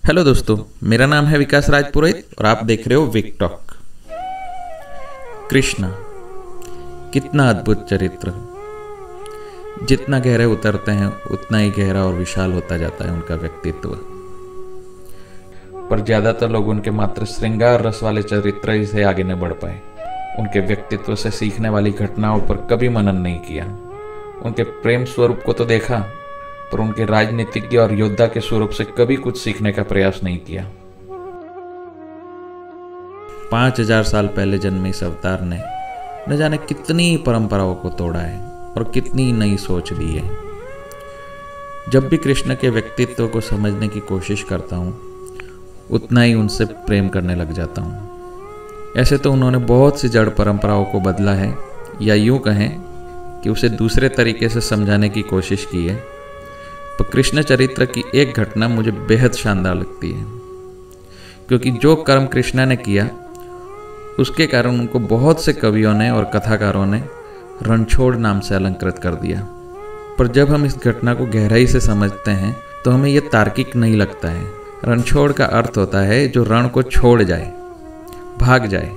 Hello दोस्तों, मेरा नाम है विकास राज पुरोहित और आप देख रहे हो विक टॉक। कृष्ण कितना अद्भुत चरित्र। जितना गहरे उतरते हैं उतना ही गहरा और विशाल होता जाता है उनका व्यक्तित्व। पर ज्यादातर लोग उनके मात्र श्रृंगार रस वाले चरित्र ही से आगे न बढ़ पाए। उनके व्यक्तित्व से सीखने वाली घटनाओं पर कभी मनन नहीं किया। उनके प्रेम स्वरूप को तो देखा, पर उनके राजनीतिज्ञ और योद्धा के स्वरूप से कभी कुछ सीखने का प्रयास नहीं किया। 5000 साल पहले जन्मे इस अवतार ने न जाने कितनी परंपराओं को तोड़ा है और कितनी नई सोच दी है। जब भी कृष्ण के व्यक्तित्व को समझने की कोशिश करता हूँ, उतना ही उनसे प्रेम करने लग जाता हूँ। ऐसे तो उन्होंने बहुत सी जड़ परंपराओं को बदला है, या यूं कहें कि उसे दूसरे तरीके से समझाने की कोशिश की है। पर कृष्ण चरित्र की एक घटना मुझे बेहद शानदार लगती है, क्योंकि जो कर्म कृष्ण ने किया उसके कारण उनको बहुत से कवियों ने और कथाकारों ने रणछोड़ नाम से अलंकृत कर दिया। पर जब हम इस घटना को गहराई से समझते हैं तो हमें यह तार्किक नहीं लगता है। रणछोड़ का अर्थ होता है जो रण को छोड़ जाए, भाग जाए।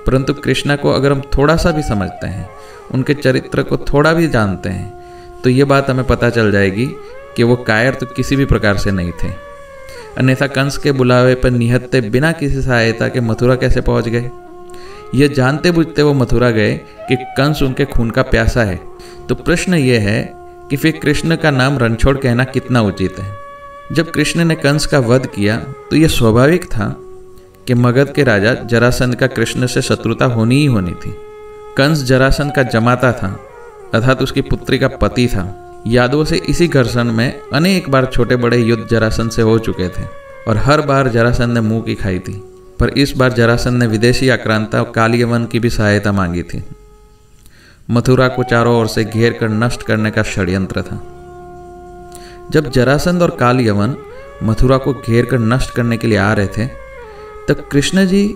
परंतु कृष्ण को अगर हम थोड़ा सा भी समझते हैं, उनके चरित्र को थोड़ा भी जानते हैं, तो ये बात हमें पता चल जाएगी कि वो कायर तो किसी भी प्रकार से नहीं थे। अन्यथा कंस के बुलावे पर निहत्ते बिना किसी सहायता के मथुरा कैसे पहुंच गए? ये जानते बुझते वो मथुरा गए कि कंस उनके खून का प्यासा है। तो प्रश्न ये है कि फिर कृष्ण का नाम रणछोड़ कहना कितना उचित है। जब कृष्ण ने कंस का वध किया तो यह स्वाभाविक था कि मगध के राजा जरासंध का कृष्ण से शत्रुता होनी ही होनी थी। कंस जरासंध का जमाता था, अर्थात उसकी पुत्री का पति था। यादवों से इसी घर्षण में अनेक बार छोटे बड़े युद्ध जरासंध से हो चुके थे और हर बार जरासंध ने मुंह की खाई थी। पर इस बार जरासंध ने विदेशी आक्रांता कालियवन की भी सहायता मांगी थी। मथुरा को चारों ओर से घेर कर नष्ट करने का षड्यंत्र था। जब जरासंध और कालियवन मथुरा को घेर कर नष्ट करने के लिए आ रहे थे, तब कृष्ण जी,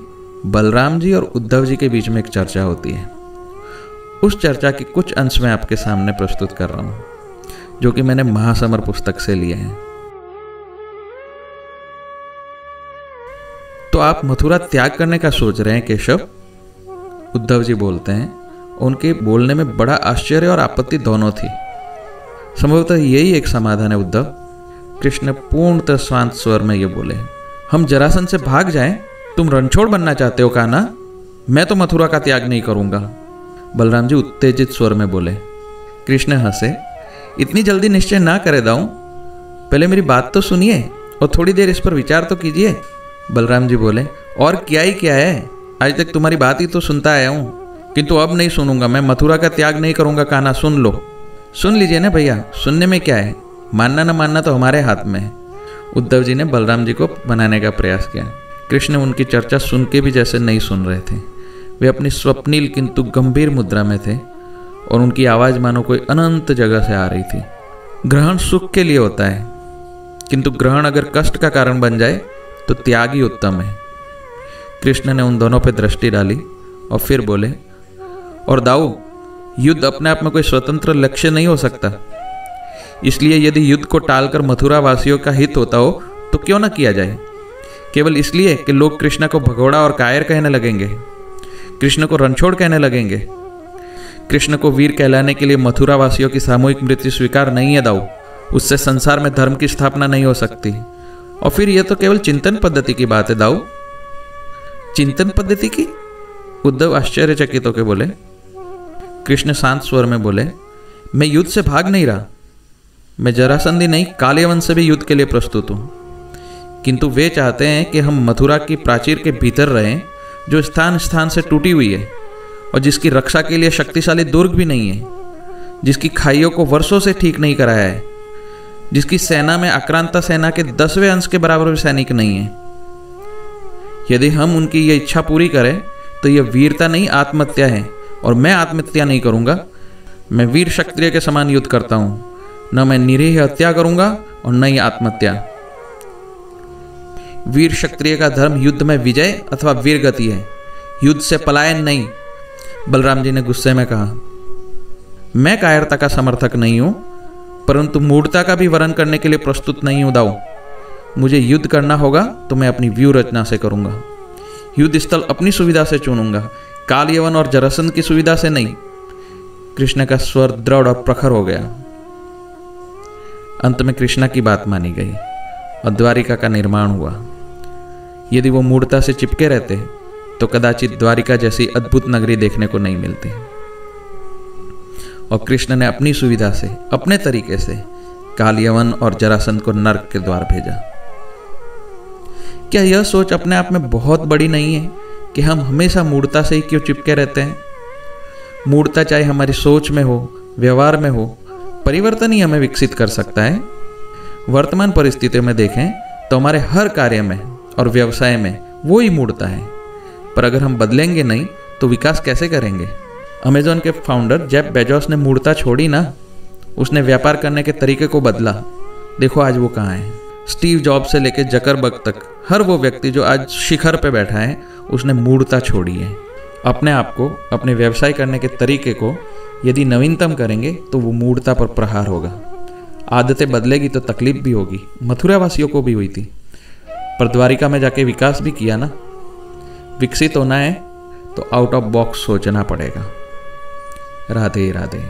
बलराम जी और उद्धव जी के बीच में एक चर्चा होती है। उस चर्चा की कुछ अंश मैं आपके सामने प्रस्तुत कर रहा हूं, जो कि मैंने महासमर पुस्तक से लिए हैं। तो आप मथुरा त्याग करने का सोच रहे हैं केशव? उद्धव जी बोलते हैं। उनके बोलने में बड़ा आश्चर्य और आपत्ति दोनों थी। संभवतः यही एक समाधान है उद्धव। कृष्ण पूर्णतः शांत स्वर में ये बोले, हम जरासंध से भाग जाएं? तुम रणछोड़ बनना चाहते हो का ना? मैं तो मथुरा का त्याग नहीं करूंगा। बलराम जी उत्तेजित स्वर में बोले। कृष्ण हंसे, इतनी जल्दी निश्चय ना करे दाऊं, पहले मेरी बात तो सुनिए और थोड़ी देर इस पर विचार तो कीजिए। बलराम जी बोले, और क्या ही क्या है, आज तक तुम्हारी बात ही तो सुनता आया हूँ, किंतु अब नहीं सुनूंगा। मैं मथुरा का त्याग नहीं करूंगा कान्हा, सुन लो। सुन लीजिए ना भैया, सुनने में क्या है, मानना न मानना तो हमारे हाथ में है। उद्धव जी ने बलराम जी को मनाने का प्रयास किया। कृष्ण उनकी चर्चा सुन के भी जैसे नहीं सुन रहे थे। वे अपनी स्वप्निल किंतु गंभीर मुद्रा में थे और उनकी आवाज मानो कोई अनंत जगह से आ रही थी। ग्रहण सुख के लिए होता है, किंतु ग्रहण अगर कष्ट का कारण बन जाए तो त्याग ही उत्तम है। कृष्ण ने उन दोनों पर दृष्टि डाली और फिर बोले, और दाऊ, युद्ध अपने आप में कोई स्वतंत्र लक्ष्य नहीं हो सकता। इसलिए यदि युद्ध को टालकर मथुरा वासियों का हित होता हो तो क्यों ना किया जाए? केवल इसलिए कि लोग कृष्ण को भगोड़ा और कायर कहने लगेंगे, कृष्ण को रणछोड़ कहने लगेंगे। कृष्ण को वीर कहलाने के लिए मथुरा वासियों की सामूहिक मृत्यु स्वीकार नहीं है दाऊ। उससे संसार में धर्म की स्थापना नहीं हो सकती। और फिर यह तो केवल चिंतन पद्धति की बात है दाऊ। चिंतन पद्धति की? उद्धव आश्चर्यचकित होकर बोले। कृष्ण शांत स्वर में बोले, मैं युद्ध से भाग नहीं रहा। मैं जरासंधी नहीं, कालियवन से भी युद्ध के लिए प्रस्तुत हूं। किंतु वे चाहते हैं कि हम मथुरा की प्राचीर के भीतर रहें, जो स्थान स्थान से टूटी हुई है और जिसकी रक्षा के लिए शक्तिशाली दुर्ग भी नहीं है, जिसकी खाइयों को वर्षों से ठीक नहीं कराया है, जिसकी सेना में आक्रांता सेना के 10वें अंश के बराबर भी सैनिक नहीं है। यदि हम उनकी यह इच्छा पूरी करें तो यह वीरता नहीं, आत्महत्या है। और मैं आत्महत्या नहीं करूंगा। मैं वीर क्षत्रिय के समान युद्ध करता हूं। न मैं निरीह हत्या करूंगा और न ही आत्महत्या। वीर क्षत्रिय का धर्म युद्ध में विजय अथवा वीर गति है, युद्ध से पलायन नहीं। बलराम जी ने गुस्से में कहा, मैं कायरता का समर्थक नहीं हूं, परंतु मूढ़ता का भी वर्ण करने के लिए प्रस्तुत नहीं हूं दाऊ। मुझे युद्ध करना होगा तो मैं अपनी व्यू रचना से करूंगा। युद्ध स्थल अपनी सुविधा से चुनूंगा, काल यवन और जरासंध की सुविधा से नहीं। कृष्ण का स्वर दृढ़ और प्रखर हो गया। अंत में कृष्णा की बात मानी गई और द्वारिका का निर्माण हुआ। यदि वो मूढ़ता से चिपके रहते तो कदाचित द्वारिका जैसी अद्भुत नगरी देखने को नहीं मिलती। और कृष्ण ने अपनी सुविधा से, अपने तरीके से काल यवन और जरासंध को नर्क के द्वार भेजा। क्या यह सोच अपने आप में बहुत बड़ी नहीं है कि हम हमेशा मूढ़ता से ही क्यों चिपके रहते हैं? मूढ़ता चाहे हमारी सोच में हो, व्यवहार में हो, परिवर्तन ही हमें विकसित कर सकता है। वर्तमान परिस्थितियों में देखें तो हमारे हर कार्य में और व्यवसाय में वो ही मूढ़ता है। पर अगर हम बदलेंगे नहीं तो विकास कैसे करेंगे? अमेजॉन के फाउंडर जेफ बेजोस ने मूढ़ता छोड़ी ना, उसने व्यापार करने के तरीके को बदला। देखो आज वो कहाँ है। स्टीव जॉब से लेकर जकरबर्ग तक हर वो व्यक्ति जो आज शिखर पे बैठा है, उसने मूढ़ता छोड़ी है। अपने आप को, अपने व्यवसाय करने के तरीके को यदि नवीनतम करेंगे तो वो मूढ़ता पर प्रहार होगा। आदतें बदलेगी तो तकलीफ भी होगी। मथुरा वासियों को भी हुई थी, पर द्वारिका में जाके विकास भी किया ना। विकसित होना है तो आउट ऑफ बॉक्स सोचना पड़ेगा। राधे राधे।